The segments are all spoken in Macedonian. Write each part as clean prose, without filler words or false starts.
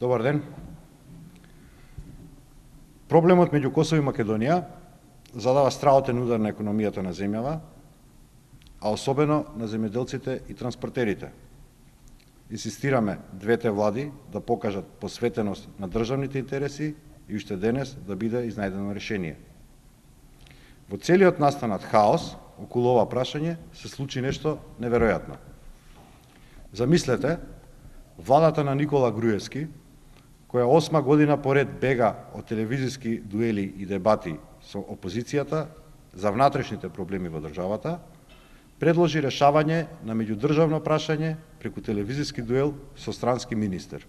Добар ден. Проблемот меѓу Косово и Македонија задава страотен удар на економијата на земјава, а особено на земјоделците и транспортерите. Инсистираме двете влади да покажат посветеност на државните интереси и уште денес да биде изнајдено решение. Во целиот настанат хаос околу ова прашање се случи нешто неверојатно. Замислете, владата на Никола Груевски, која 8 година поред бега од телевизиски дуели и дебати со опозицијата за внатрешните проблеми во државата, предложи решавање на меѓудржавно прашање преку телевизиски дуел со странски министер.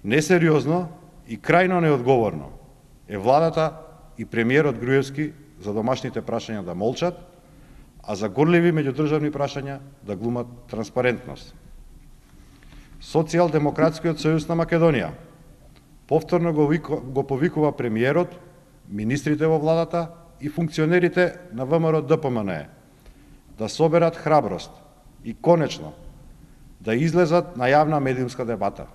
Несериозно и крајно неодговорно е владата и премиерот Груевски за домашните прашања да молчат, а за горливи меѓудржавни прашања да глумат транспарентност. Социјалдемократскиот сојуз на Македонија повторно го повикува премиерот, министрите во владата и функционерите на ВМРО ДПМНЕ да соберат храброст и конечно да излезат на јавна медиумска дебата.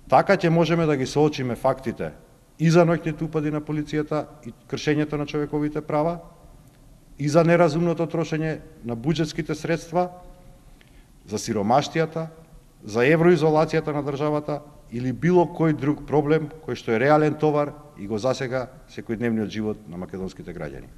Така ќе можеме да ги соочиме фактите и за ноќните упади на полицијата и кршењето на човековите права, и за неразумното трошење на буџетските средства, за сиромаштијата, за евроизолацијата на државата или било кој друг проблем кој што е реален товар и го засега секојдневниот живот на македонските граѓани.